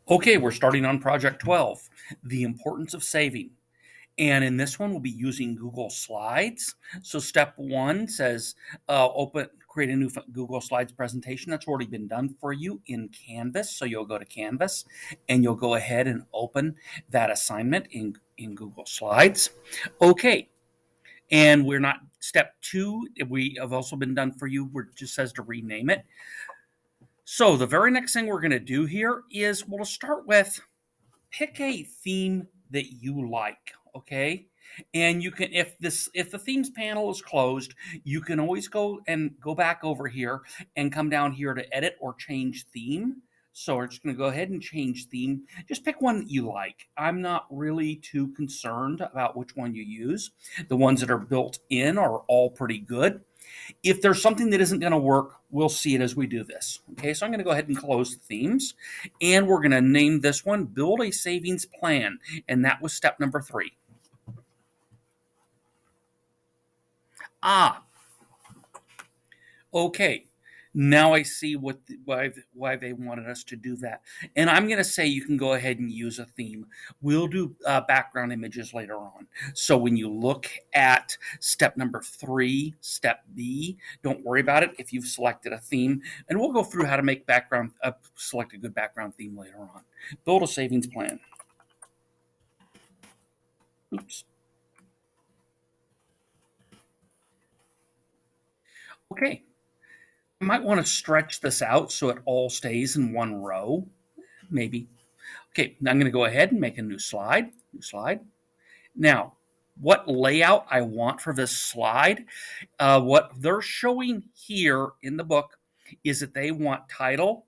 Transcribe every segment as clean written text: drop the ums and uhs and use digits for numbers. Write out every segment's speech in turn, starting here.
Okay, we're starting on project 12, the importance of saving. And in this one, we'll be using Google Slides. So step one says create a new Google Slides presentation. That's already been done for you in Canvas. So you'll go to Canvas and you'll go ahead and open that assignment in Google Slides. Okay, and we're not step two. We have also been done for you. It just says to rename it. So the very next thing we're going to do here is we'll start with pick a theme that you like, okay? And you can if the themes panel is closed, you can always go back over here and come down here to edit or change theme. So we're just going to go ahead and change theme. Just pick one that you like. I'm not really too concerned about which one you use. The ones that are built in are all pretty good. If there's something that isn't going to work, we'll see it as we do this. Okay, so I'm going to go ahead and close the themes, and we're going to name this one Build a Savings Plan, and that was step number 3. Ah, okay. Now I see why they wanted us to do that. And I'm going to say you can go ahead and use a theme. We'll do background images later on. So when you look at step number 3, step B, don't worry about it if you've selected a theme. And we'll go through how to make select a good background theme later on. Build a savings plan. Oops. Okay. You might want to stretch this out so it all stays in one row. Maybe. Okay, now I'm going to go ahead and make a new slide. New slide. Now, what layout I want for this slide, what they're showing here in the book is that they want title,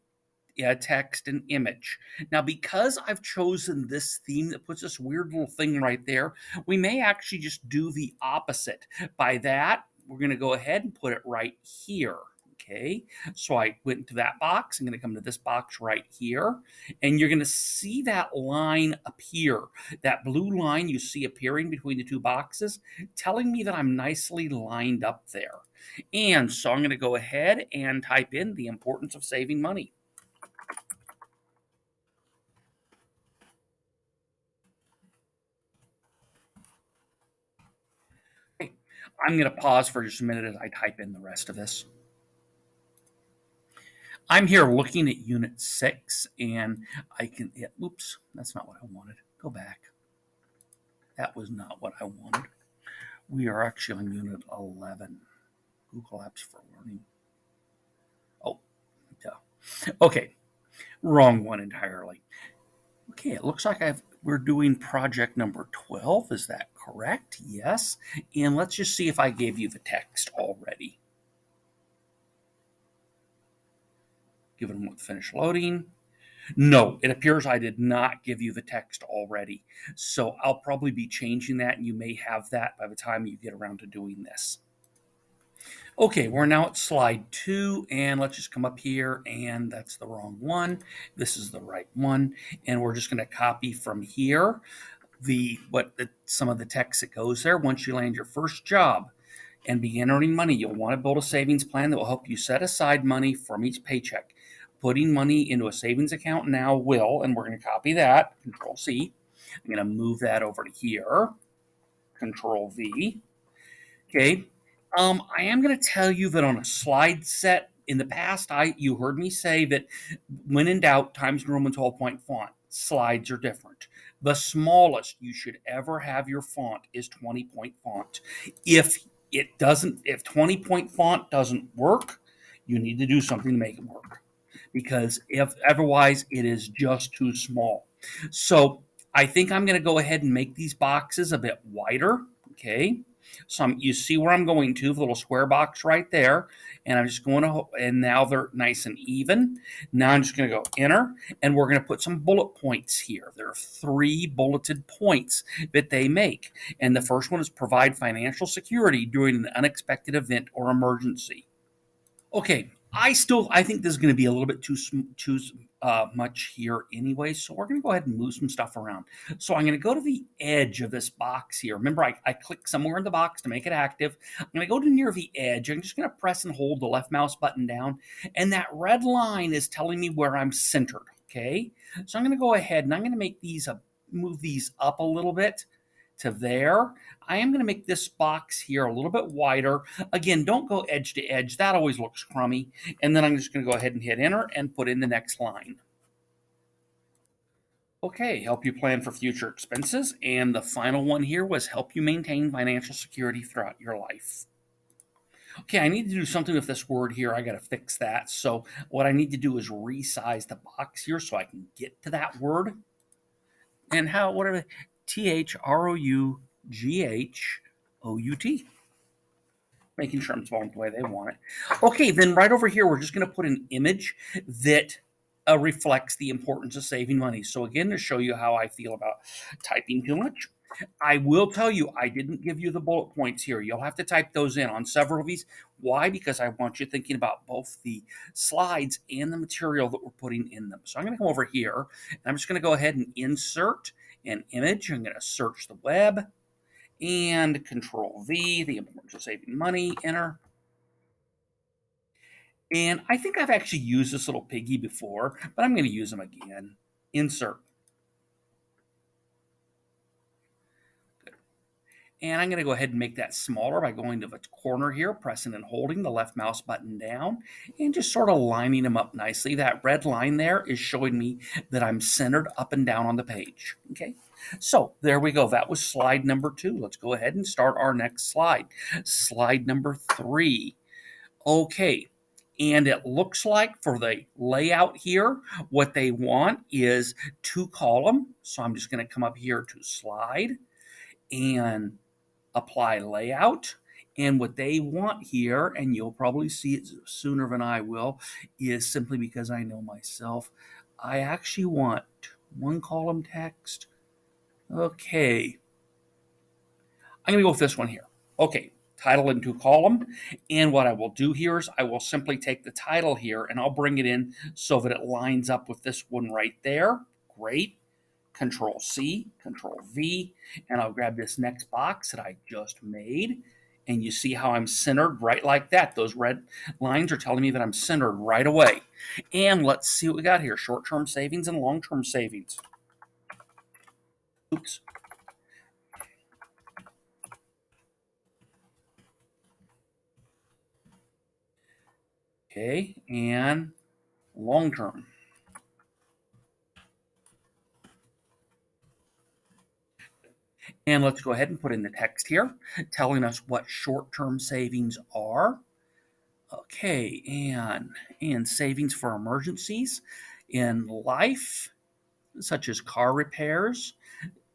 text, and image. Now, because I've chosen this theme that puts this weird little thing right there, we may actually just do the opposite. By that, we're going to go ahead and put it right here. Okay, so I went into that box. I'm going to come to this box right here, and you're going to see that line appear. That blue line you see appearing between the two boxes, telling me that I'm nicely lined up there. And so I'm going to go ahead and type in the importance of saving money. Okay, I'm going to pause for just a minute as I type in the rest of this. I'm here looking at Unit 6, and I can, oops, that's not what I wanted. Go back. That was not what I wanted. We are actually on Unit 11, Google Apps for Learning. Oh, yeah. Okay, wrong one entirely. Okay, it looks like we're doing project number 12. Is that correct? Yes. And let's just see if I gave you the text already. Give it a moment to finish loading. No, it appears I did not give you the text already. So I'll probably be changing that, and you may have that by the time you get around to doing this. Okay, we're now at slide 2, and let's just come up here, and that's the wrong one. This is the right one, and we're just going to copy from here some of the text that goes there. Once you land your first job and begin earning money, you'll want to build a savings plan that will help you set aside money from each paycheck. Putting money into a savings account now will, and we're going to copy that, Control C. I'm going to move that over to here, Control V. Okay. I am going to tell you that on a slide set in the past, you heard me say that when in doubt, Times New Roman 12-point font. Slides are different. The smallest you should ever have your font is 20-point font. If 20-point font doesn't work, you need to do something to make it work, because if otherwise it is just too small. So I think I'm going to go ahead and make these boxes a bit wider. Okay. So you see where I'm going to, the little square box right there. And I'm just going to, and now they're nice and even. Now I'm just going to go enter, and we're going to put some bullet points here. There are 3 bulleted points that they make. And the first one is provide financial security during an unexpected event or emergency. Okay, I think this is going to be a little bit too much here anyway, so we're going to go ahead and move some stuff around. So I'm going to go to the edge of this box here. Remember, I click somewhere in the box to make it active. I'm going to go to near the edge. I'm just going to press and hold the left mouse button down, and that red line is telling me where I'm centered. Okay, so I'm going to go ahead and I'm going to make these move these up a little bit to there. I am going to make this box here a little bit wider. Again, don't go edge to edge. That always looks crummy. And then I'm just going to go ahead and hit enter and put in the next line. Okay, help you plan for future expenses. And the final one here was help you maintain financial security throughout your life. Okay, I need to do something with this word here. I got to fix that. So what I need to do is resize the box here so I can get to that word. And whatever, THROUGHOUT. Making sure I'm spelling the way they want it. Okay, then right over here, we're just going to put an image that reflects the importance of saving money. So again, to show you how I feel about typing too much, I will tell you I didn't give you the bullet points here. You'll have to type those in on several of these. Why? Because I want you thinking about both the slides and the material that we're putting in them. So I'm going to come over here, and I'm just going to go ahead and insert an image. I'm going to search the web and Control V, the importance of saving money, enter. And I think I've actually used this little piggy before, but I'm going to use them again. Insert. Good. And I'm going to go ahead and make that smaller by going to the corner here, pressing and holding the left mouse button down, and just sort of lining them up nicely. That red line there is showing me that I'm centered up and down on the page. Okay. So there we go. That was slide number 2. Let's go ahead and start our next slide. Slide number 3. Okay. And it looks like for the layout here, what they want is 2 column. So I'm just going to come up here to slide and apply layout. And what they want here, and you'll probably see it sooner than I will, is simply because I know myself, I actually want 1 column text. Okay. I'm going to go with this one here. Okay. Title and 2 column. And what I will do here is I will simply take the title here and I'll bring it in so that it lines up with this one right there. Great. Control C, Control V, and I'll grab this next box that I just made. And you see how I'm centered right like that. Those red lines are telling me that I'm centered right away. And let's see what we got here. Short-term savings and long-term savings. Oops. Okay, and long-term. And let's go ahead and put in the text here, telling us what short-term savings are. Okay, and savings for emergencies in life, such as car repairs.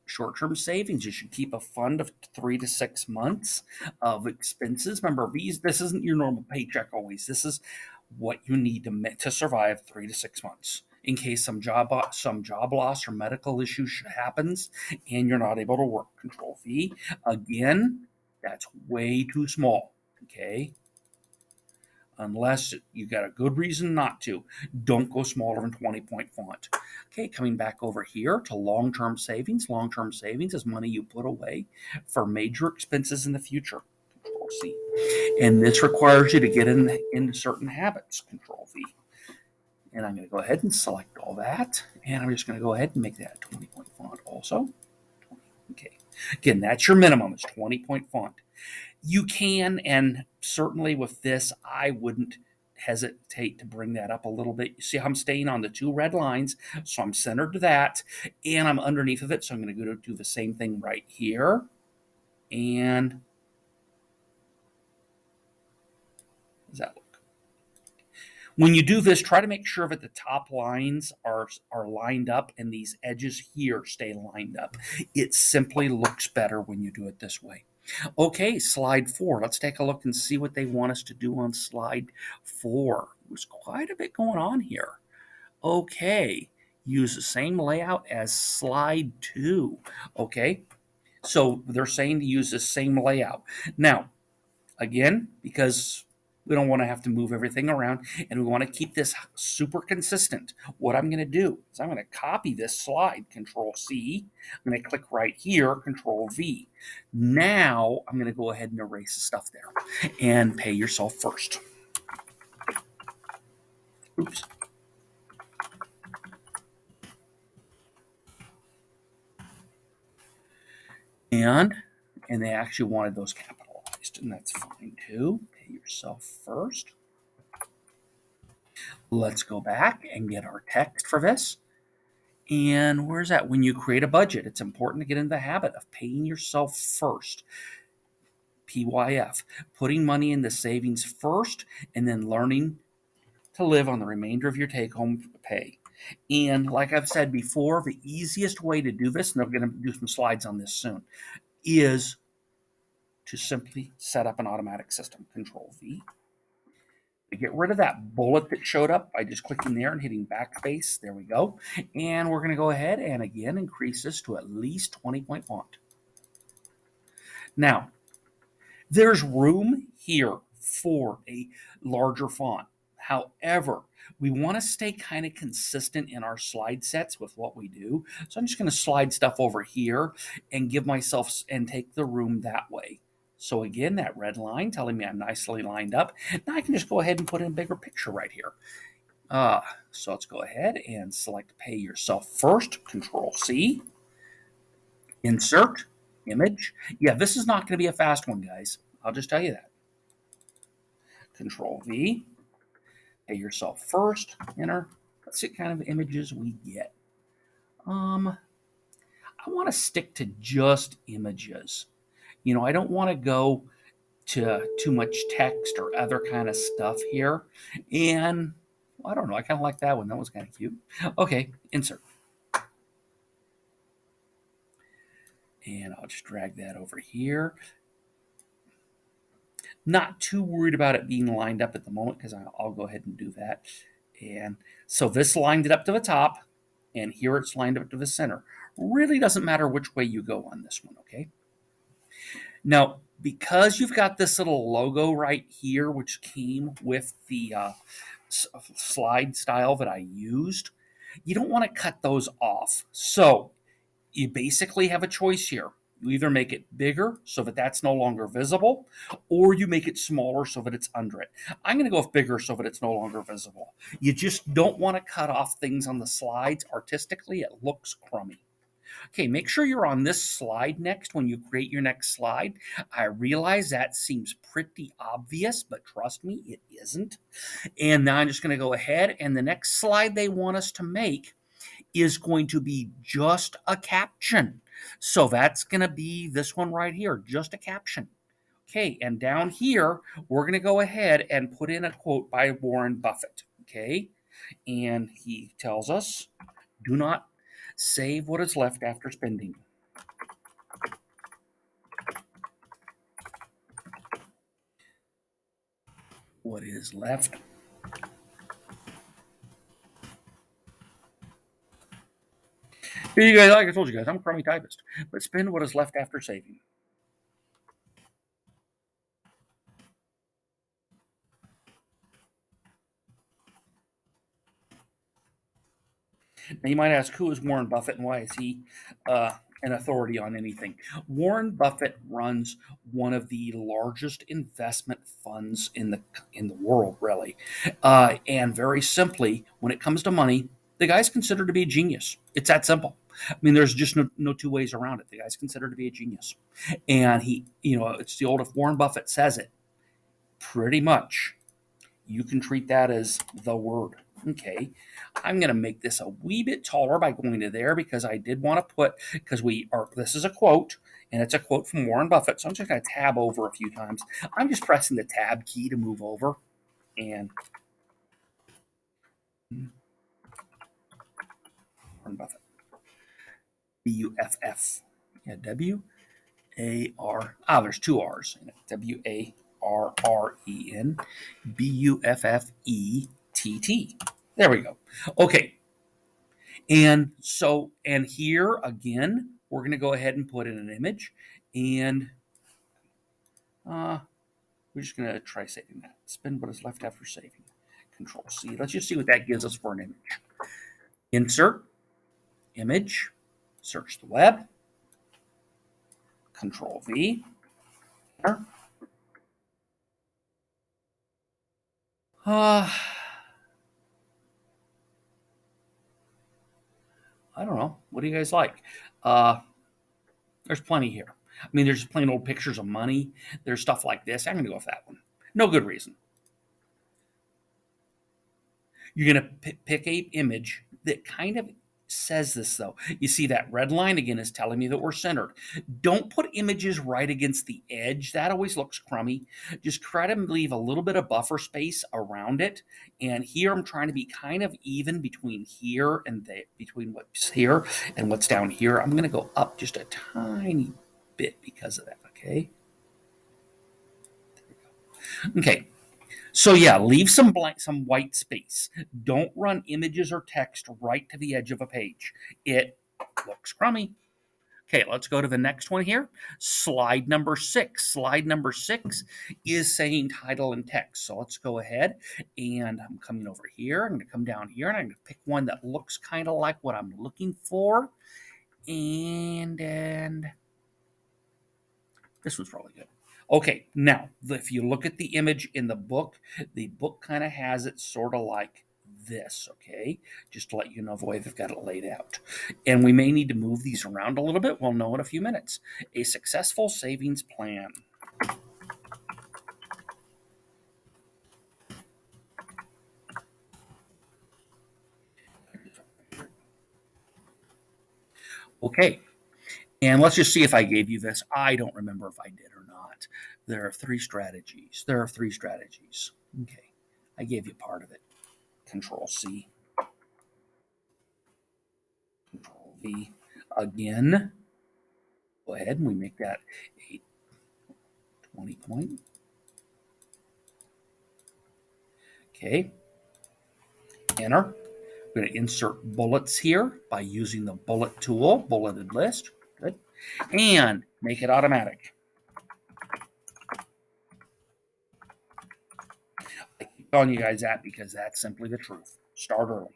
Short-term savings, you should keep a fund of 3 to 6 months of expenses. Remember, this isn't your normal paycheck always. This is what you need to survive 3 to 6 months in case some job loss or medical issue happens and you're not able to work. Control V. Again, that's way too small. Okay. Unless you got a good reason not to. Don't go smaller than 20-point font. Okay, coming back over here to long-term savings. Long-term savings is money you put away for major expenses in the future. Control C. And this requires you to get into certain habits. Control V. And I'm going to go ahead and select all that. And I'm just going to go ahead and make that a 20-point font also. Okay. Again, that's your minimum. It's 20-point font. You can, and certainly with this, I wouldn't hesitate to bring that up a little bit. You see how I'm staying on the 2 red lines, so I'm centered to that, and I'm underneath of it, so I'm going to go do the same thing right here. And does that look? When you do this, try to make sure that the top lines are lined up and these edges here stay lined up. It simply looks better when you do it this way. Okay, slide 4. Let's take a look and see what they want us to do on slide 4. There's quite a bit going on here. Okay, use the same layout as slide 2. Okay, so they're saying to use the same layout. Now, again, because we don't want to have to move everything around and we want to keep this super consistent. What I'm going to do is I'm going to copy this slide, Control C. I'm going to click right here, Control V. Now I'm going to go ahead and erase the stuff there and pay yourself first. Oops. And they actually wanted those capitalized, and that's fine too. Pay yourself first. Let's go back and get our text for this. And where's that? When you create a budget, it's important to get in the habit of paying yourself first. PYF, putting money into savings first and then learning to live on the remainder of your take home pay. And like I've said before, the easiest way to do this, and I'm going to do some slides on this soon, is to simply set up an automatic system. Control V. To get rid of that bullet that showed up by just clicking there and hitting backspace. There we go. And we're going to go ahead and again increase this to at least 20 point font. Now, there's room here for a larger font. However, we want to stay kind of consistent in our slide sets with what we do. So I'm just going to slide stuff over here and give myself and take the room that way. So again, that red line telling me I'm nicely lined up. Now I can just go ahead and put in a bigger picture right here. So let's go ahead and select pay yourself first, Control C, insert, image. Yeah, this is not going to be a fast one, guys. I'll just tell you that. Control V, pay yourself first, enter. Let's see what kind of images we get. I want to stick to just images. You know, I don't want to go to too much text or other kind of stuff here. And well, I don't know, I kind of like that one. That was kind of cute. Okay, insert. And I'll just drag that over here. Not too worried about it being lined up at the moment because I'll go ahead and do that. And so this lined it up to the top, and here it's lined up to the center. Really doesn't matter which way you go on this one, okay? Now, because you've got this little logo right here, which came with the slide style that I used, you don't want to cut those off. So you basically have a choice here. You either make it bigger so that that's no longer visible, or you make it smaller so that it's under it. I'm going to go with bigger so that it's no longer visible. You just don't want to cut off things on the slides artistically. It looks crummy. Okay, make sure you're on this slide next when you create your next slide. I realize that seems pretty obvious, but trust me, it isn't. And now I'm just going to go ahead, and the next slide they want us to make is going to be just a caption. So that's going to be this one right here, just a caption. Okay, and down here, we're going to go ahead and put in a quote by Warren Buffett. Okay, and he tells us, do not save what is left after spending. What is left. Here you guys, like I told you guys, I'm a crummy typist, but spend what is left after saving. Now you might ask, who is Warren Buffett and why is he an authority on anything? Warren Buffett runs one of the largest investment funds in the world, really, and very simply, when it comes to money, the guy's considered to be a genius. It's that simple. I mean, there's just no two ways around it. The guy's considered to be a genius, and he, you know, it's the old if Warren Buffett says it, pretty much you can treat that as the word. Okay, I'm going to make this a wee bit taller by going to there because I did want to put, because this is a quote, and it's a quote from Warren Buffett. So I'm just going to tab over a few times. I'm just pressing the tab key to move over. And Warren Buffett. B-U-F-F. Yeah, W-A-R. There's two R's in it. W-A-R-R-E-N. B-U-F-F-E-T-T. There we go. Okay. And so, and here again, we're going to go ahead and put in an image. And we're just going to try saving that. Spend what is left after saving. Control C. Let's just see what that gives us for an image. Insert, image, search the web. Control V. I don't know. What do you guys like? There's plenty here. I mean, there's plain old pictures of money. There's stuff like this. I'm going to go with that one. No good reason. You're going to pick a image that kind of says this, though. You see that red line again is telling me that we're centered. Don't put images right against the edge. That always looks crummy. Just try to leave a little bit of buffer space around it. And here I'm trying to be kind of even between here and between what's here and what's down here. I'm going to go up just a tiny bit because of that. Okay. Okay. So yeah, leave some white space. Don't run images or text right to the edge of a page. It looks crummy. Okay, let's go to the next one here. Slide number 6. Slide number 6 is saying title and text. So let's go ahead and I'm coming over here. I'm going to come down here and I'm going to pick one that looks kind of like what I'm looking for. And this one's probably good. Okay, now if you look at the image in the book kind of has it sort of like this, okay? Just to let you know the way they've got it laid out. And we may need to move these around a little bit. We'll know in a few minutes. A successful savings plan. Okay, and let's just see if I gave you this. I don't remember if I did or not. There are 3 strategies. There are 3 strategies. Okay, I gave you part of it. Control C. Control V. Again. Go ahead and we make that a 20 point. Okay. Enter. We're going to insert bullets here by using the bullet tool, bulleted list. Good. And make it automatic. I keep telling you guys that because that's simply the truth. Start early.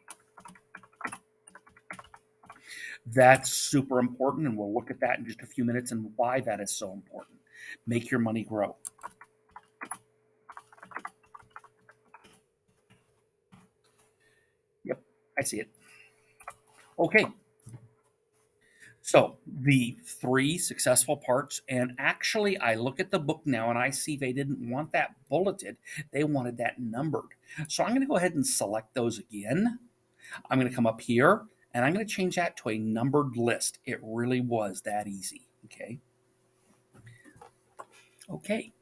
That's super important, and we'll look at that in just a few minutes and why that is so important. Make your money grow. Yep, I see it. Okay. So the 3 successful parts, and actually I look at the book now and I see they didn't want that bulleted. They wanted that numbered. So I'm going to go ahead and select those again. I'm going to come up here and I'm going to change that to a numbered list. It really was that easy. Okay. Okay.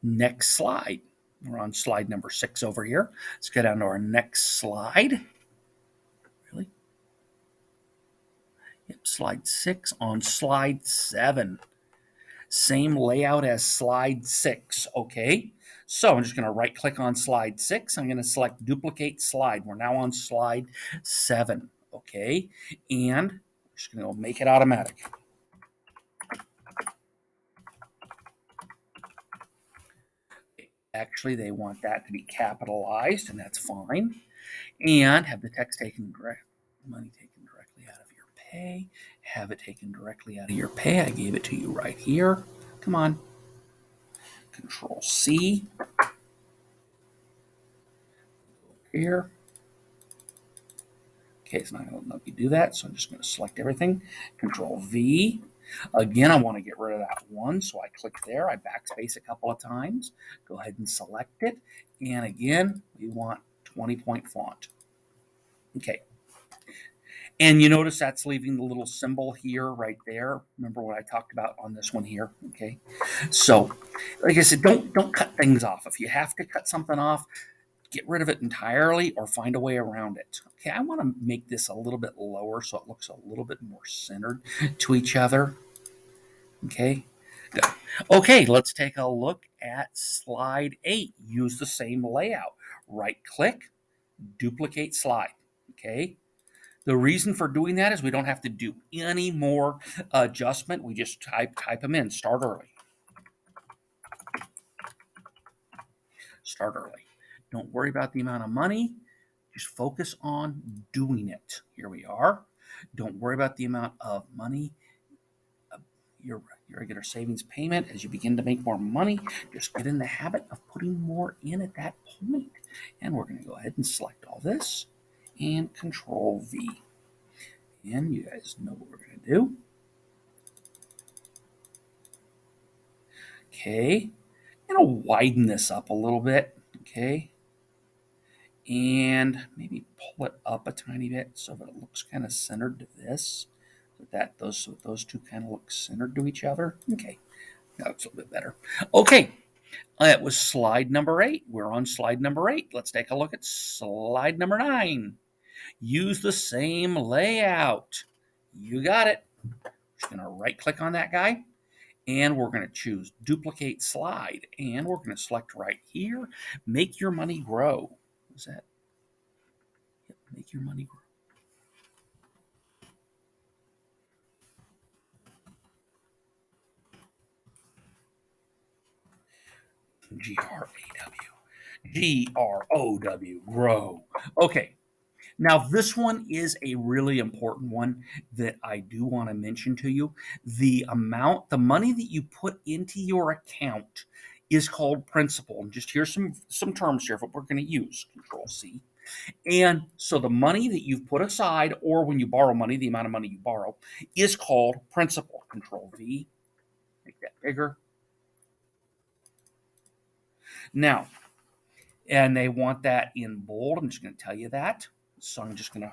Next slide. We're on slide number 6 over here. Let's go down to our next slide. Really? Yep, slide 6 on slide 7. Same layout as slide 6, okay? So I'm just going to right click on slide 6. I'm going to select duplicate slide. We're now on slide 7, okay? And I'm just going to make it automatic. Actually, they want that to be capitalized, and that's fine. And have the text taken money taken directly out of your pay. Have it taken directly out of your pay. I gave it to you right here. Come on. Control C. Here. Okay, it's not going to let me do that, so I'm just going to select everything. Control V. Again, I want to get rid of that one, so I click there. I backspace a couple of times. Go ahead and select it. And again, we want 20-point font. Okay. And you notice that's leaving the little symbol here, right there. Remember what I talked about on this one here, okay? So, like I said, don't cut things off. If you have to cut something off, get rid of it entirely or find a way around it. Okay, I want to make this a little bit lower so it looks a little bit more centered to each other. Okay, good. Okay, let's take a look at slide 8. Use the same layout. Right click, duplicate slide. Okay. The reason for doing that is we don't have to do any more adjustment. We just type them in. Start early. Start early. Don't worry about the amount of money. Just focus on doing it. Here we are. Don't worry about the amount of money. Your regular savings payment as you begin to make more money. Just get in the habit of putting more in at that point. And we're going to go ahead and select all this and Control V. And you guys know what we're going to do. Okay. I'm going to widen this up a little bit. Okay. And maybe pull it up a tiny bit so that it looks kind of centered to this. So those two kind of look centered to each other. Okay. That's a little bit better. Okay. That was slide number 8. We're on slide number 8. Let's take a look at slide number 9. Use the same layout. You got it. Just going to right click on that guy and we're going to choose duplicate slide and we're going to select right here, make your money grow. Is that? Yep, make your money grow. G-R-A-W. G-R-O-W, grow. Okay. Now, this one is a really important one that I do want to mention to you. The money that you put into your account is called principal. And just here's some terms here of what we're going to use. Control C. And so the money that you've put aside, or when you borrow money, the amount of money you borrow, is called principal. Control V. Make that bigger. Now, and they want that in bold. I'm just going to tell you that. So I'm just going to,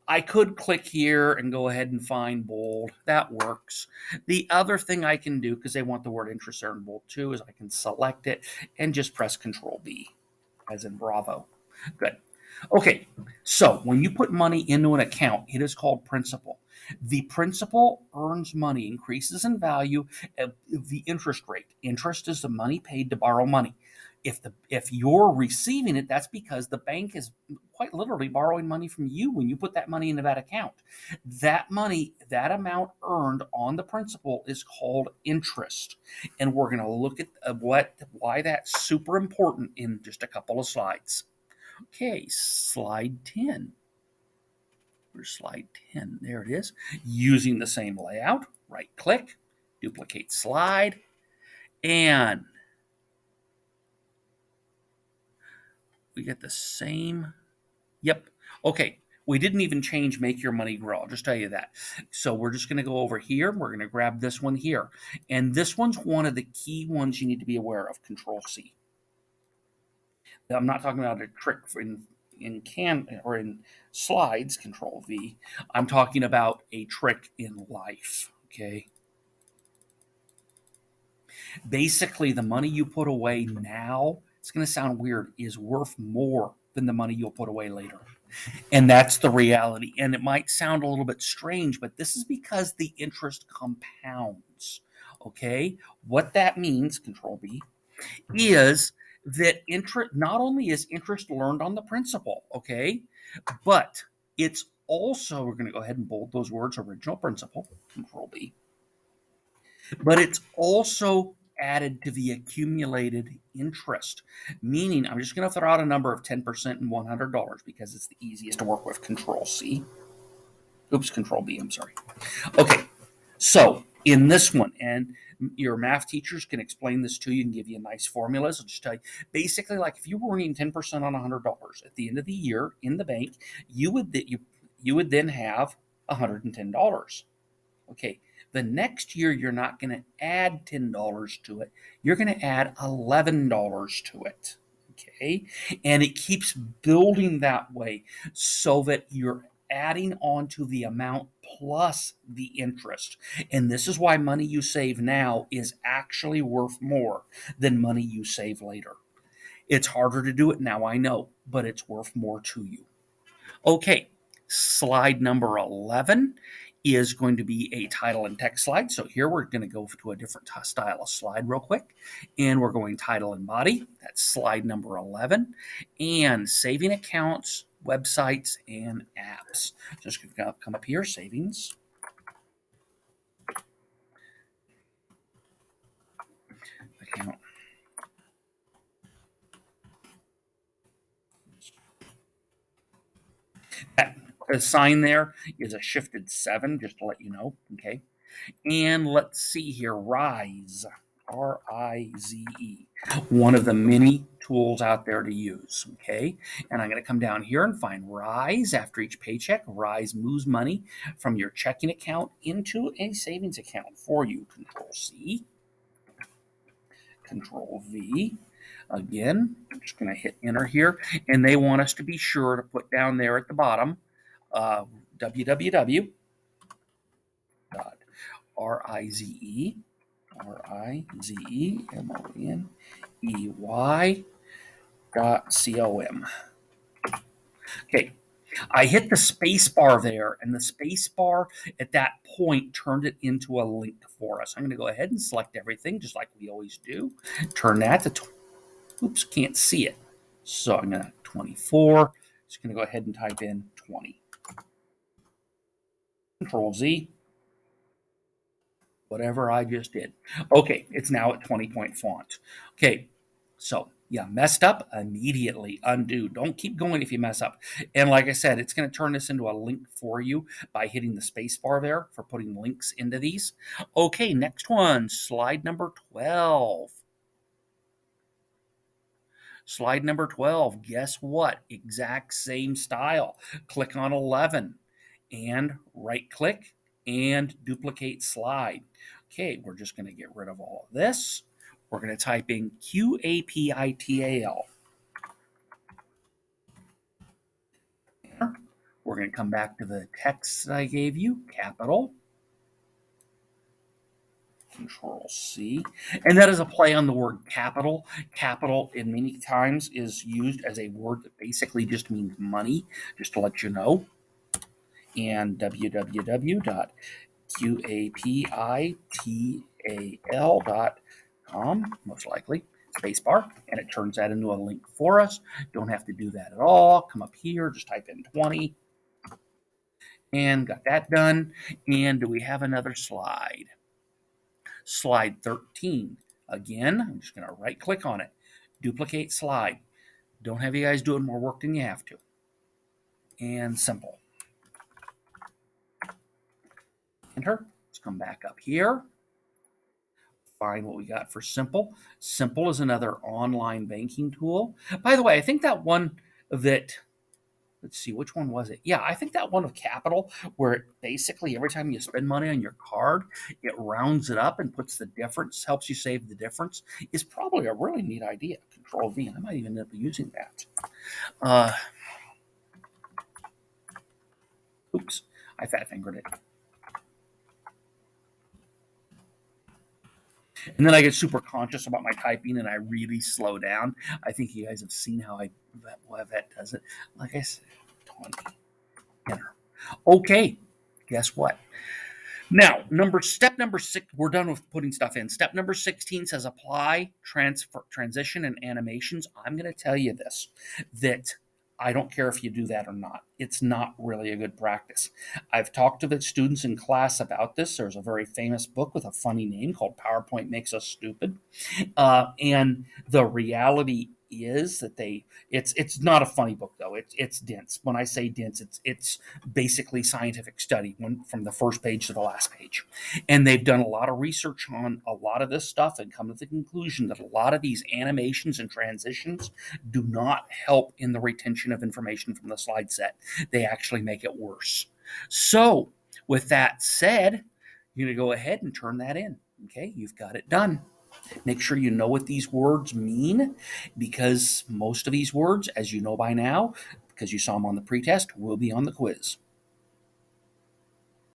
I could click here and go ahead and find bold. That works. The other thing I can do, because they want the word interest there in bold too, is I can select it and just press Control B, as in Bravo. Good. Okay, so when you put money into an account, it is called principal. The principal earns money, increases in value of the interest rate. Interest is the money paid to borrow money. If you're receiving it, that's because the bank is quite literally borrowing money from you when you put that money into that account. That money, that amount earned on the principal is called interest. And we're going to look at why that's super important in just a couple of slides. Okay, slide 10. Where's slide 10? There it is. Using the same layout, right click, duplicate slide, and we get the same. Yep. Okay. We didn't even change make your money grow. I'll just tell you that. So we're just going to go over here. We're going to grab this one here. And this one's one of the key ones you need to be aware of. Control C. I'm not talking about a trick in slides, Control V. I'm talking about a trick in life. Okay. Basically, the money you put away now, it's going to sound weird, is worth more than the money you'll put away later. And that's the reality. And it might sound a little bit strange, but this is because the interest compounds. Okay. What that means, Control B, is that interest not only is interest learned on the principal, okay, but it's also, we're going to go ahead and bold those words, original principal, Control B, but it's also added to the accumulated interest, meaning I'm just going to throw out a number of 10% and $100 because it's the easiest to work with. Control C. Oops, Control B, I'm sorry. Okay, so in this one, and your math teachers can explain this to you and give you nice formulas. I'll just tell you, basically, like if you were earning 10% on $100 at the end of the year in the bank, you would then have $110. Okay, the next year you're not going to add $10 to it. You're going to add $11 to it. Okay, and it keeps building that way so that you're adding on to the amount plus the interest. And this is why money you save now is actually worth more than money you save later. It's harder to do it now, I know, but it's worth more to you. Okay, slide number 11 is going to be a title and text slide. So here we're going to go to a different style of slide real quick. And we're going title and body. That's slide number 11. And saving accounts, websites, and apps. Just going to come up here, savings. Account. That sign there is a shifted 7, just to let you know. Okay. And let's see here, Rise, R-I-Z-E, one of the many tools out there to use, okay? And I'm going to come down here and find Rise after each paycheck. Rise moves money from your checking account into a savings account for you. Control C. Control V. Again, I'm just going to hit enter here, and they want us to be sure to put down there at the bottom www.rize rizemoney.com. Okay, I hit the space bar there, and the space bar at that point turned it into a link for us. I'm going to go ahead and select everything just like we always do. Turn that to, oops, can't see it. So I'm going to 24. Just going to go ahead and type in 20. Control Z. Whatever I just did. Okay, it's now at 20-point font. Okay, so yeah, messed up, immediately undo. Don't keep going if you mess up. And like I said, it's going to turn this into a link for you by hitting the space bar there for putting links into these. Okay, next one, slide number 12. Slide number 12, guess what? Exact same style. Click on 11 and right click and duplicate slide. Okay, we're just going to get rid of all of this. We're going to type in QAPITAL. We're going to come back to the text that I gave you, capital. Control C. And that is a play on the word capital. Capital in many times is used as a word that basically just means money, just to let you know. And www.qapital.com, most likely, spacebar, and it turns that into a link for us. Don't have to do that at all. Come up here, just type in 20, and got that done. And do we have another slide? Slide 13. Again, I'm just going to right click on it, duplicate slide. Don't have you guys doing more work than you have to. And simple. Enter. Let's come back up here. Find what we got for Simple. Simple is another online banking tool. By the way, I think that one that, let's see, which one was it? Yeah, I think that one of Capital, where it basically every time you spend money on your card, it rounds it up and puts the difference, helps you save the difference, is probably a really neat idea. Control V, and I might even end up using that. Oops, I fat fingered it. And then I get super conscious about my typing and I really slow down. I think you guys have seen how that does it. Like I said, 20. Enter. Okay, guess what? Now, step number 6, we're done with putting stuff in. Step number 16 says apply, transfer, transition, and animations. I'm going to tell you this, that I don't care if you do that or not. It's not really a good practice. I've talked to the students in class about this. There's a very famous book with a funny name called PowerPoint Makes Us Stupid. And the reality is that it's not a funny book though. It's dense. When I say dense, it's basically scientific study from the first page to the last page. And they've done a lot of research on a lot of this stuff and come to the conclusion that a lot of these animations and transitions do not help in the retention of information from the slide set. They actually make it worse. So with that said, you're going to go ahead and turn that in. Okay, you've got it done. Make sure you know what these words mean, because most of these words, as you know by now, because you saw them on the pretest, will be on the quiz.